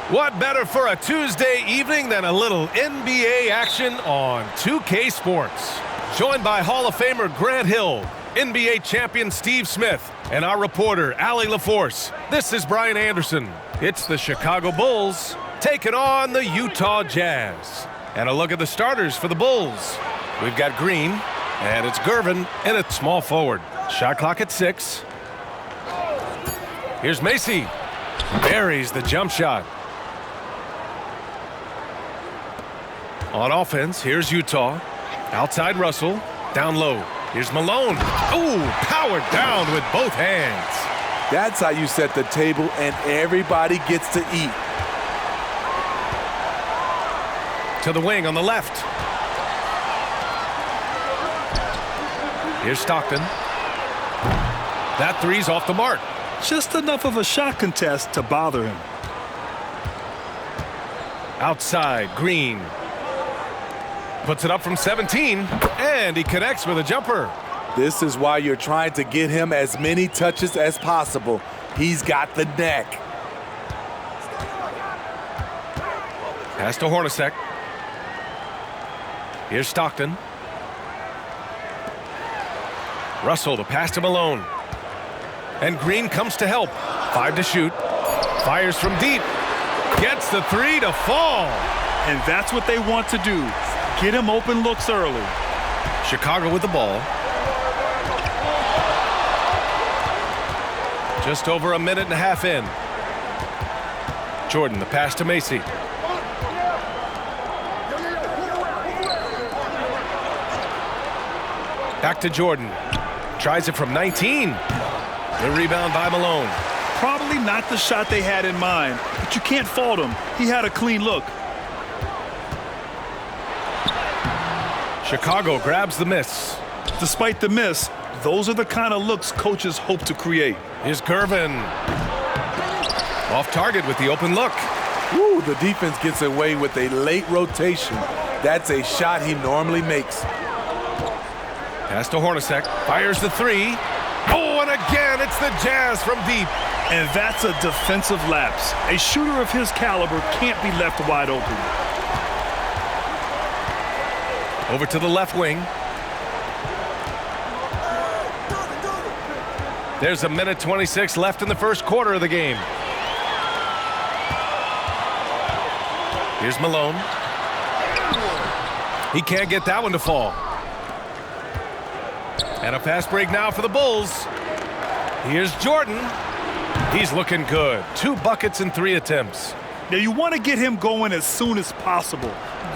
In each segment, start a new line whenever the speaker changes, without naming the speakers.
What better for a Tuesday evening than a little NBA action on 2K Sports? Joined by Hall of Famer Grant Hill, NBA champion Steve Smith, and our reporter Allie LaForce, this is Brian Anderson. It's the Chicago Bulls taking on the Utah Jazz. And a look at the starters for the Bulls. We've got Green, and it's Gervin in at small forward. Shot clock at 6. Here's Macy. Buries the jump shot. On offense, here's Utah. Outside Russell. Down low. Here's Malone. Ooh, powered down with both hands.
That's how you set the table and everybody gets to eat.
To the wing on the left. Here's Stockton. That three's off the mark.
Just enough of a shot contest to bother him.
Outside, Green. Puts it up from 17, and he connects with a jumper.
This is why you're trying to get him as many touches as possible. He's got the neck.
Pass to Hornacek. Here's Stockton. Russell, the pass to Malone. And Green comes to help. 5 to shoot. Fires from deep. Gets the 3 to fall.
And that's what they want to do. Get him open looks early.
Chicago with the ball. Just over a minute and a half in. Jordan, the pass to Macy. Back to Jordan. Tries it from 19. The rebound by Malone.
Probably not the shot they had in mind, but you can't fault him. He had a clean look.
Chicago grabs the miss.
Despite the miss, those are the kind of looks coaches hope to create.
Here's Gervin. Off target with the open look.
Woo, the defense gets away with a late rotation. That's a shot he normally makes.
Pass to Hornacek. Fires the 3. Oh, and again, it's the Jazz from deep.
And that's a defensive lapse. A shooter of his caliber can't be left wide open.
Over to the left wing. There's a minute 26 left in the first quarter of the game. Here's Malone. He can't get that one to fall. And a fast break now for the Bulls. Here's Jordan. He's looking good. 2 buckets in 3 attempts.
Now you want to get him going as soon as possible.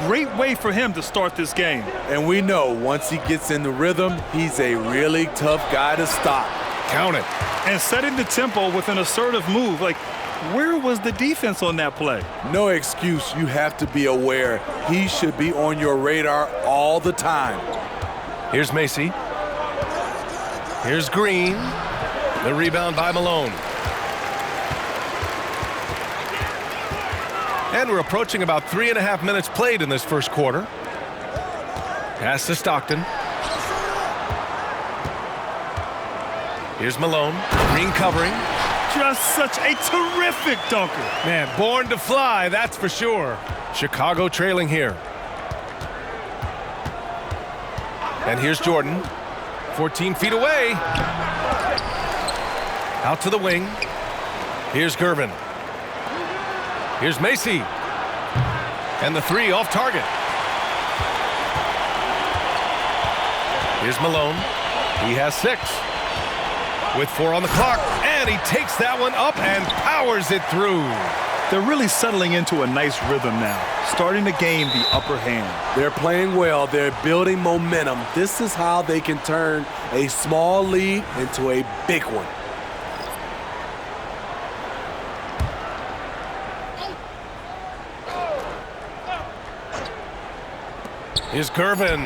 Great way for him to start this game.
And we know once he gets in the rhythm, he's a really tough guy to stop.
Count it.
And setting the tempo with an assertive move. Like, where was the defense on that play?
No excuse. You have to be aware. He should be on your radar all the time.
Here's Macy. Here's Green. The rebound by Malone. And we're approaching about 3.5 minutes played in this first quarter. Pass to Stockton. Here's Malone. Green covering.
Just such a terrific dunker.
Man, born to fly, that's for sure. Chicago trailing here. And here's Jordan. 14 feet away. Out to the wing. Here's Gervin. Here's Macy. And the 3 off target. Here's Malone. He has 6. With 4 on the clock. And he takes that one up and powers it through.
They're really settling into a nice rhythm now, starting to gain the upper hand.
They're playing well. They're building momentum. This is how they can turn a small lead into a big one.
Here's Gervin.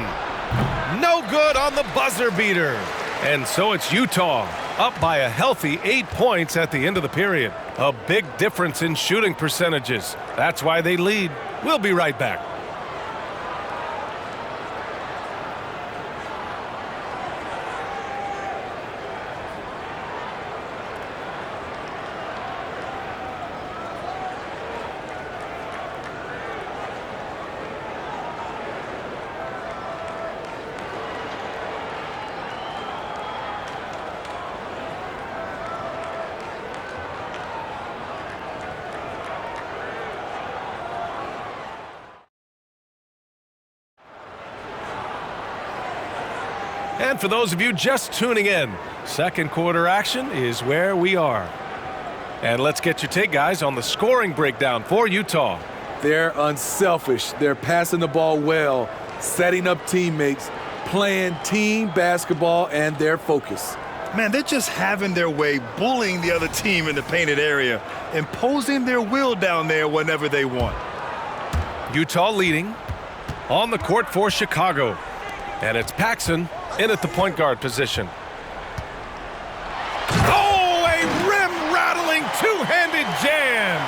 No good on the buzzer beater. And so it's Utah, up by a healthy 8 points at the end of the period. A big difference in shooting percentages. That's why they lead. We'll be right back. And for those of you just tuning in, second quarter action is where we are. And let's get your take, guys, on the scoring breakdown for Utah.
They're unselfish. They're passing the ball well, setting up teammates, playing team basketball, and their focus.
Man, they're just having their way, bullying the other team in the painted area, imposing their will down there whenever they want.
Utah leading on the court for Chicago. And it's Paxson in at the point guard position. Oh, a rim-rattling two-handed jam.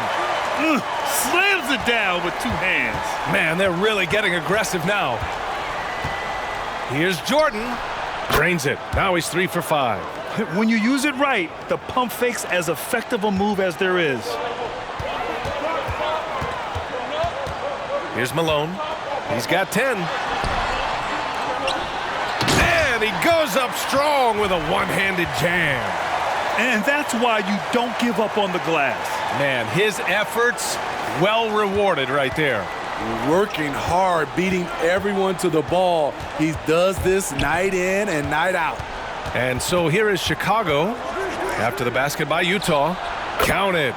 Slams it down with two hands.
Man, they're really getting aggressive now. Here's Jordan. Drains it. Now he's 3 for 5.
When you use it right, the pump fake's as effective a move as there is.
Here's Malone. He's got 10. And he goes up strong with a one-handed jam.
And that's why you don't give up on the glass.
Man, his efforts well rewarded right there.
Working hard, beating everyone to the ball. He does this night in and night out.
And so here is Chicago after the basket by Utah. Count it.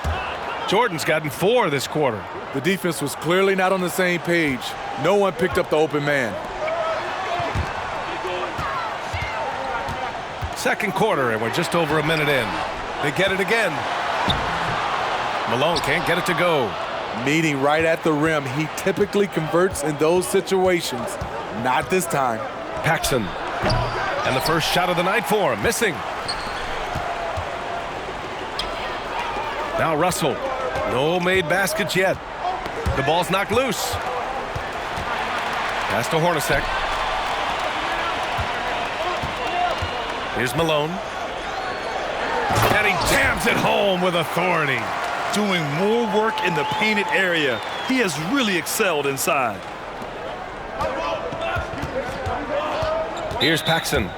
Jordan's gotten 4 this quarter.
The defense was clearly not on the same page. No one picked up the open man.
Second quarter, and we're just over a minute in. They get it again. Malone can't get it to go.
Meeting right at the rim. He typically converts in those situations. Not this time.
Paxson. And the first shot of the night for him. Missing. Now Russell. No made baskets yet. The ball's knocked loose. Pass to Hornacek. Here's Malone. And he jams it home with authority.
Doing more work in the painted area. He has really excelled inside.
Here's Paxson.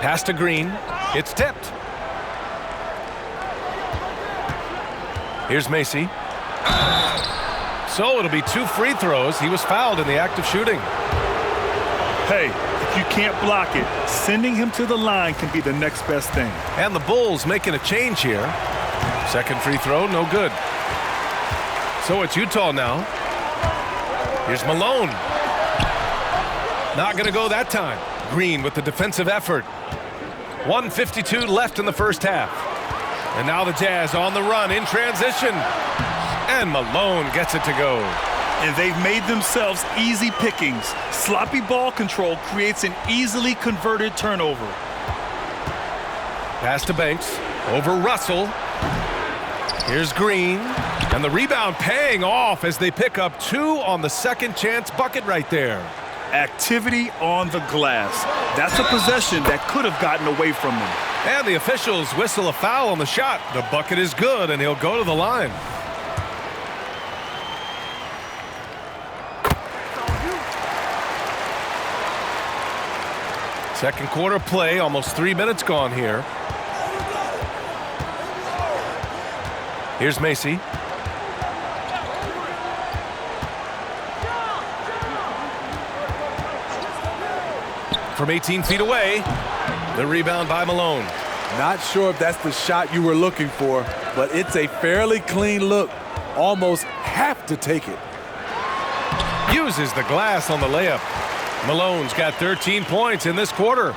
Pass to Green. It's tipped. Here's Macy. So it'll be 2 free throws. He was fouled in the act of shooting.
Hey, if you can't block it, sending him to the line can be the next best thing.
And the Bulls making a change here. Second free throw, no good. So it's Utah now. Here's Malone. Not going to go that time. Green with the defensive effort. 1:52 left in the first half. And now the Jazz on the run in transition. And Malone gets it to go.
And they've made themselves easy pickings. Sloppy ball control creates an easily converted turnover.
Pass to Banks. Over Russell. Here's Green. And the rebound paying off as they pick up 2 on the second chance bucket right there.
Activity on the glass. That's a possession that could have gotten away from them.
And the officials whistle a foul on the shot. The bucket is good, and he'll go to the line. Second quarter play, almost 3 minutes gone here. Here's Macy. From 18 feet away, the rebound by Malone.
Not sure if that's the shot you were looking for, but it's a fairly clean look. Almost have to take it.
Uses the glass on the layup. Malone's got 13 points in this quarter.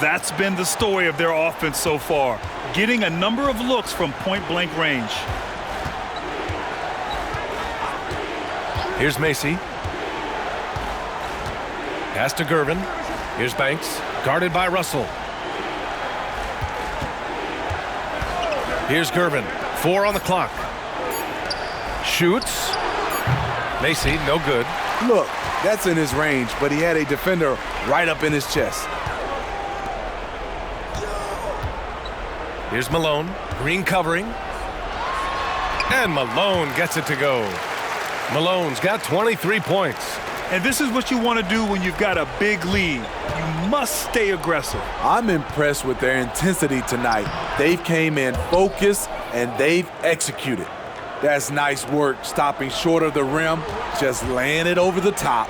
That's been the story of their offense so far, getting a number of looks from point-blank range.
Here's Macy. Pass to Gervin. Here's Banks, guarded by Russell. Here's Gervin, 4 on the clock. Shoots. Macy, no good.
Look, that's in his range, but he had a defender right up in his chest.
Here's Malone, Green covering. And Malone gets it to go. Malone's got 23 points.
And this is what you want to do when you've got a big lead. You must stay aggressive.
I'm impressed with their intensity tonight. They've came in focused and they've executed. That's nice work, stopping short of the rim, just laying it over the top.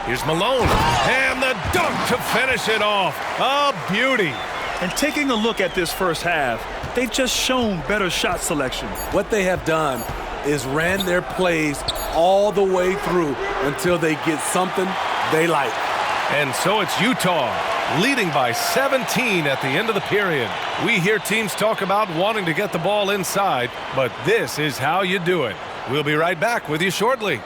Here's Malone, and the dunk to finish it off. A beauty.
And taking a look at this first half, they've just shown better shot selection.
What they have done is ran their plays all the way through until they get something they like.
And so it's Utah, leading by 17 at the end of the period. We hear teams talk about wanting to get the ball inside, but this is how you do it. We'll be right back with you shortly.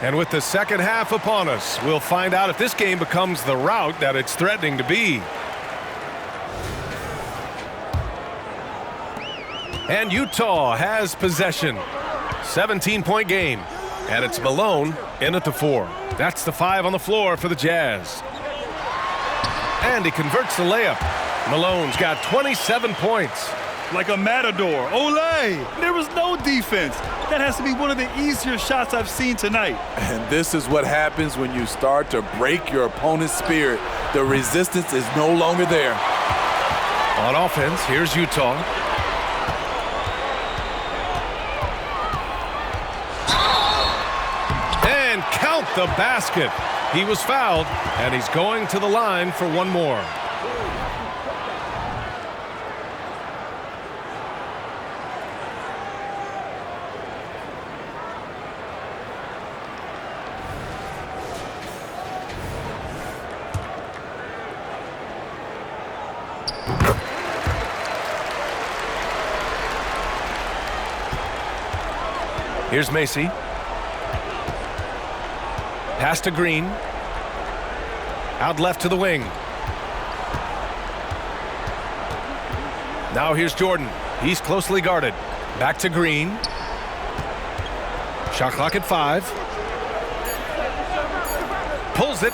And with the second half upon us, we'll find out if this game becomes the rout that it's threatening to be. And Utah has possession. 17-point game. And it's Malone in at the 4. That's the 5 on the floor for the Jazz. And he converts the layup. Malone's got 27 points.
Like a matador. Olay! There was no defense. That has to be one of the easier shots I've seen tonight.
And this is what happens when you start to break your opponent's spirit. The resistance is no longer there.
On offense, here's Utah. And count the basket. He was fouled, and he's going to the line for one more. Here's Macy. Pass to Green. Out left to the wing. Now here's Jordan. He's closely guarded. Back to Green. Shot clock at 5. Pulls it.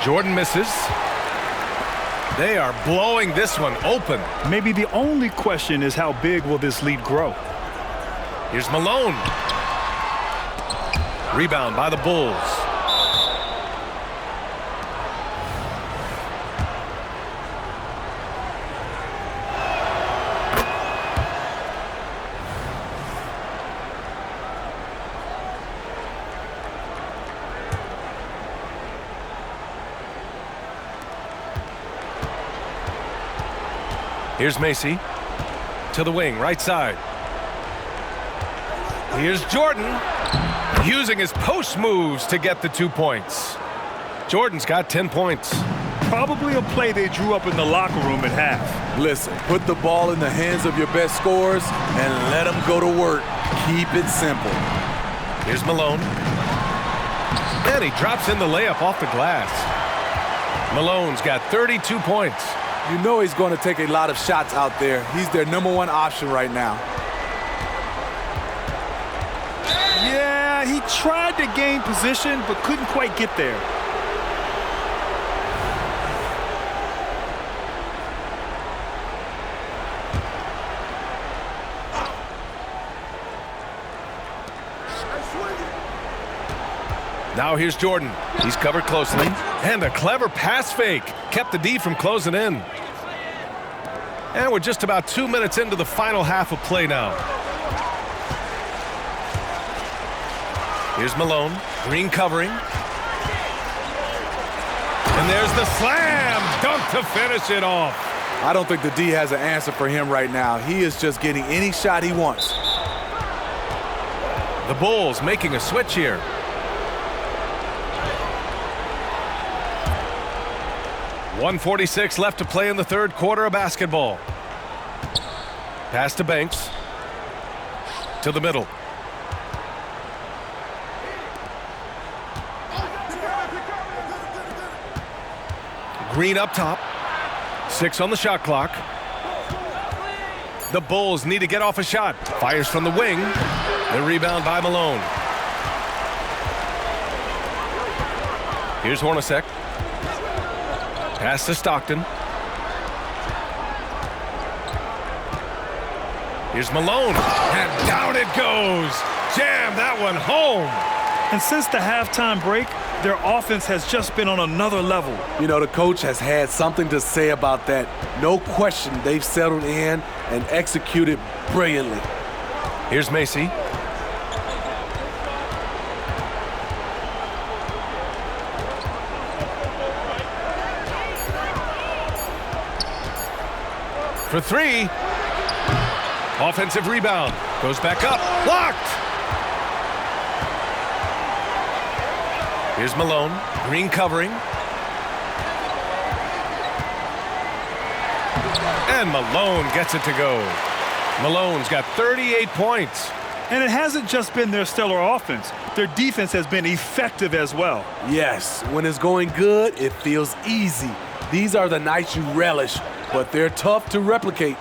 Jordan misses. They are blowing this one open.
Maybe the only question is how big will this lead grow?
Here's Malone. Rebound by the Bulls. Here's Macy. To the wing, right side. Here's Jordan, using his post moves to get the 2 points. Jordan's got 10 points.
Probably a play they drew up in the locker room at half.
Listen, put the ball in the hands of your best scorers and let them go to work. Keep it simple.
Here's Malone. And he drops in the layup off the glass. Malone's got 32 points.
You know he's going to take a lot of shots out there. He's their #1 option right now.
Yeah, he tried to gain position, but couldn't quite get there.
Now here's Jordan. He's covered closely. And a clever pass fake kept the D from closing in. And we're just about 2 minutes into the final half of play now. Here's Malone. Green covering. And there's the slam dunk to finish it off.
I don't think the D has an answer for him right now. He is just getting any shot he wants.
The Bulls making a switch here. .146 left to play in the third quarter of basketball. Pass to Banks. To the middle. Green up top. 6 on the shot clock. The Bulls need to get off a shot. Fires from the wing. The rebound by Malone. Here's Hornacek. Pass to Stockton. Here's Malone. And down it goes. Jam that one home.
And since the halftime break, their offense has just been on another level.
You know, the coach has had something to say about that. No question, they've settled in and executed brilliantly.
Here's Macy. For 3. Offensive rebound. Goes back up. Blocked. Here's Malone. Green covering. And Malone gets it to go. Malone's got 38 points.
And it hasn't just been their stellar offense. Their defense has been effective as well.
Yes, when it's going good, it feels easy. These are the nights you relish, but they're tough to replicate.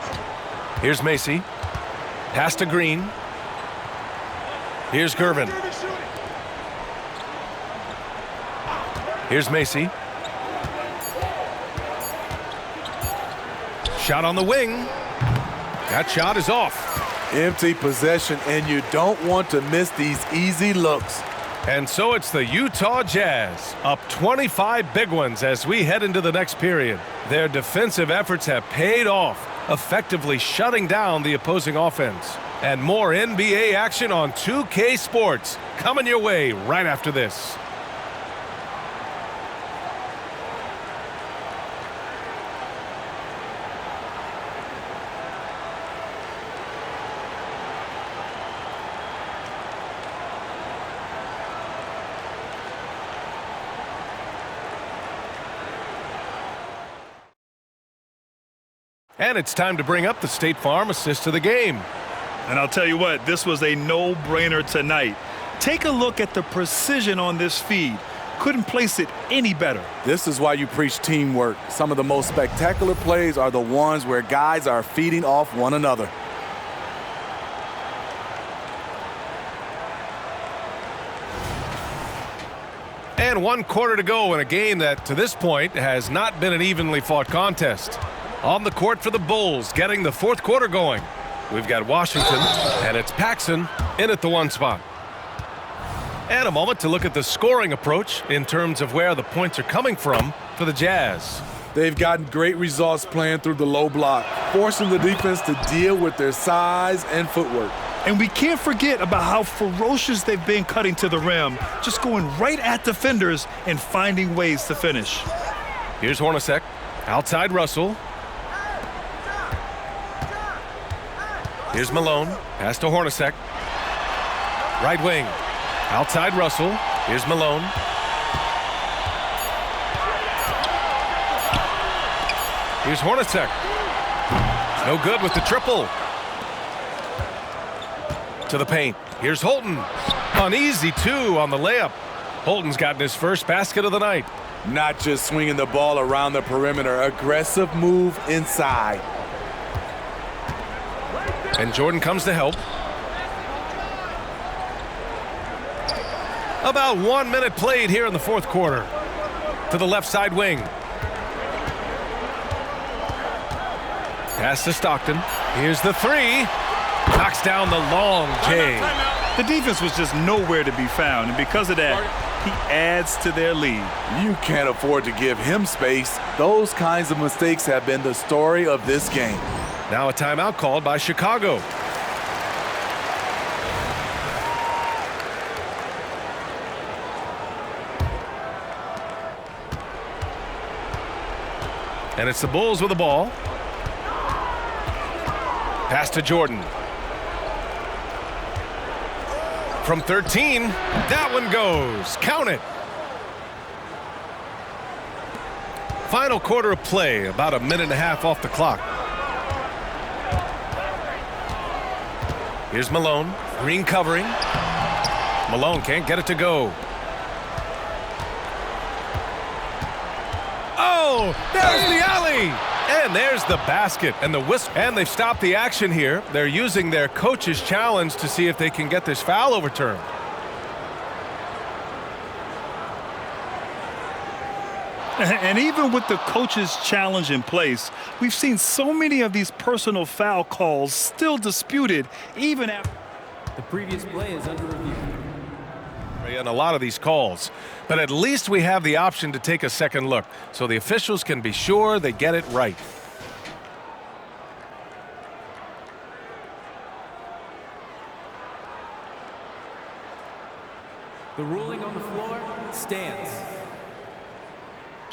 Here's Macy. Pass to Green. Here's Gervin. Here's Macy. Shot on the wing. That shot is off.
Empty possession, and you don't want to miss these easy looks.
And so it's the Utah Jazz, up 25 big ones as we head into the next period. Their defensive efforts have paid off, effectively shutting down the opposing offense. And more NBA action on 2K Sports coming your way right after this. And it's time to bring up the State Farm assist to the game.
And I'll tell you what, this was a no-brainer tonight. Take a look at the precision on this feed. Couldn't place it any better.
This is why you preach teamwork. Some of the most spectacular plays are the ones where guys are feeding off one another.
And 1 quarter to go in a game that, to this point, has not been an evenly fought contest. On the court for the Bulls, getting the fourth quarter going. We've got Washington, and it's Paxson in at the 1 spot. And a moment to look at the scoring approach in terms of where the points are coming from for the Jazz.
They've gotten great results playing through the low block, forcing the defense to deal with their size and footwork.
And we can't forget about how ferocious they've been cutting to the rim, just going right at defenders and finding ways to finish.
Here's Hornacek, outside Russell. Here's Malone, pass to Hornacek. Right wing, outside Russell. Here's Malone. Here's Hornacek. No good with the triple. To the paint. Here's Holton. An easy 2 on the layup. Holton's gotten his first basket of the night.
Not just swinging the ball around the perimeter, aggressive move inside.
And Jordan comes to help. About 1 minute played here in the fourth quarter. To the left side wing. Pass to Stockton. Here's the 3. Knocks down the long J.
The defense was just nowhere to be found, and because of that, he adds to their lead.
You can't afford to give him space. Those kinds of mistakes have been the story of this game.
Now a timeout called by Chicago. And it's the Bulls with the ball. Pass to Jordan. From 13, that one goes. Count it. Final quarter of play, about a minute and a half off the clock. Here's Malone. Green covering. Malone can't get it to go. Oh, there's the alley. And there's the basket and the whistle. And they've stopped the action here. They're using their coach's challenge to see if they can get this foul overturned.
And even with the coach's challenge in place, we've seen so many of these personal foul calls still disputed even after.
The previous play is under review.
And a lot of these calls, but at least we have the option to take a second look so the officials can be sure they get it right.
The ruling on the floor stands.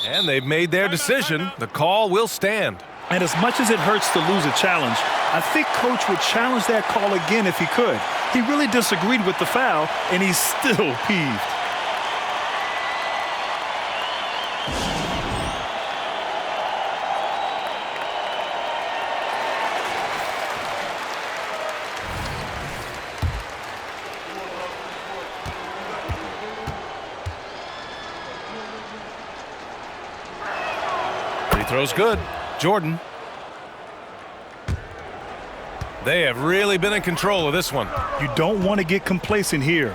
And they've made their decision. The call will stand.
And as much as it hurts to lose a challenge, I think Coach would challenge that call again if he could. He really disagreed with the foul, and he's still peeved.
Free throw's good. Jordan. They have really been in control of this one.
You don't want to get complacent here.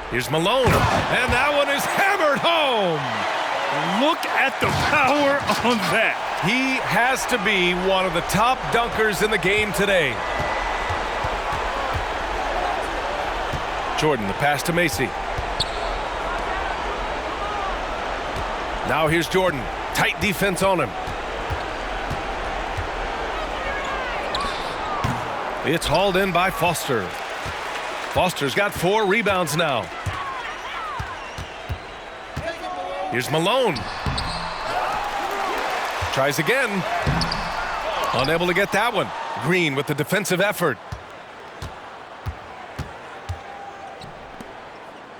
Here's Malone, and that one is hammered home.
Look at the power on that.
He has to be one of the top dunkers in the game today. Jordan, the pass to Macy. Now here's Jordan. Tight defense on him. It's hauled in by Foster. Foster's got 4 rebounds now. Here's Malone. Tries again. Unable to get that one. Green with the defensive effort.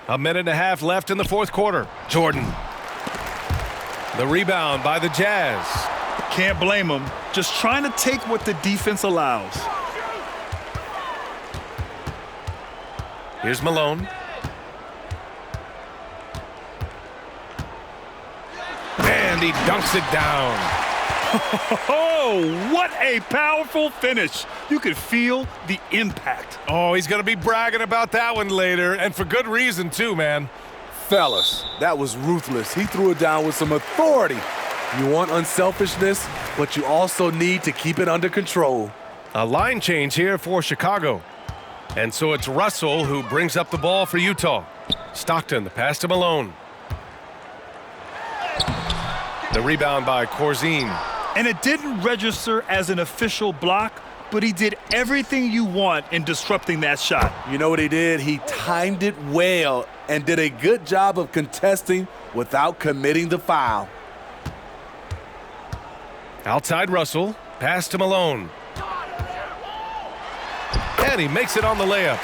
A minute and a half left in the fourth quarter. Jordan. The rebound by the Jazz.
Can't blame him. Just trying to take what the defense allows.
Here's Malone. And he dunks it down.
Oh, what a powerful finish. You could feel the impact.
Oh, he's going to be bragging about that one later, and for good reason too, man.
Fellas, that was ruthless. He threw it down with some authority. You want unselfishness, but you also need to keep it under control.
A line change here for Chicago. And so it's Russell who brings up the ball for Utah. Stockton, the pass to Malone. The rebound by Corzine.
And it didn't register as an official block, but he did everything you want in disrupting that shot.
You know what he did? He timed it well and did a good job of contesting without committing the foul.
Outside Russell, pass to Malone. And he makes it on the layup.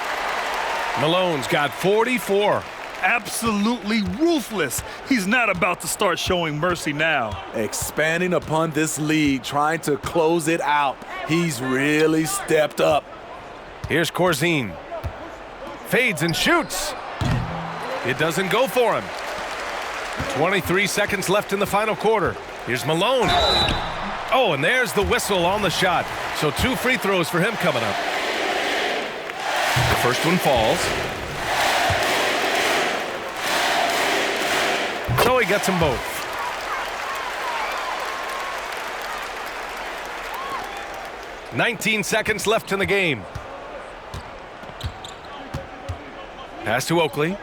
Malone's got 44.
Absolutely ruthless. He's not about to start showing mercy now.
Expanding upon this lead, trying to close it out. He's really stepped up.
Here's Corzine. Fades and shoots. It doesn't go for him. 23 seconds left in the final quarter. Here's Malone. Oh, and there's the whistle on the shot. So 2 free throws for him coming up. The first one falls. So he gets them both. "19 seconds left in the game. Pass to Oakley.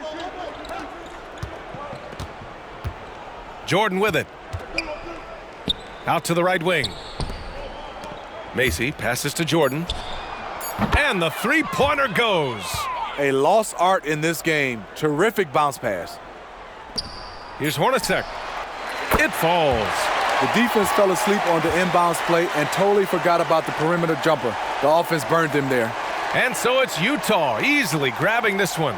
Jordan with it. Out to the right wing. Macy passes to Jordan. And the three-pointer goes.
A lost art in this game. Terrific bounce pass.
Here's Hornacek. It falls.
The defense fell asleep on the inbounds play and totally forgot about the perimeter jumper. The offense burned them there.
And so it's Utah easily grabbing this one.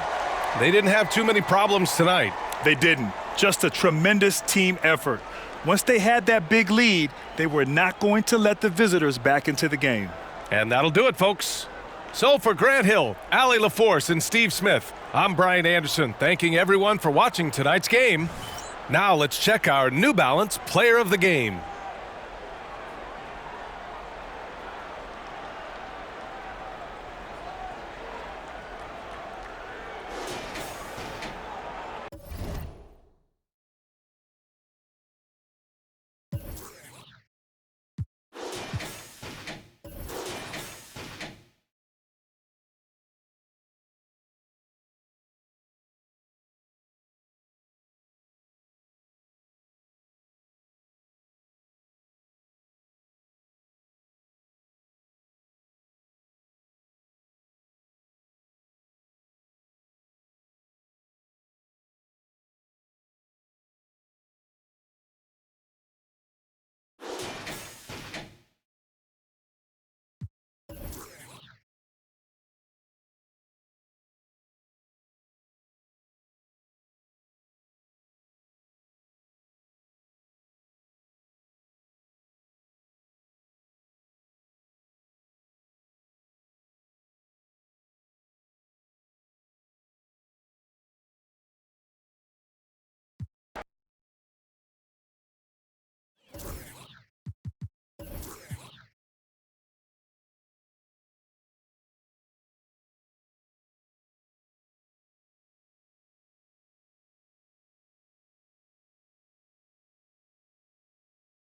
They didn't have too many problems tonight.
They didn't. Just a tremendous team effort. Once they had that big lead, they were not going to let the visitors back into the game.
And that'll do it, folks. So for Grant Hill, Allie LaForce, and Steve Smith, I'm Brian Anderson, thanking everyone for watching tonight's game. Now let's check our New Balance Player of the Game.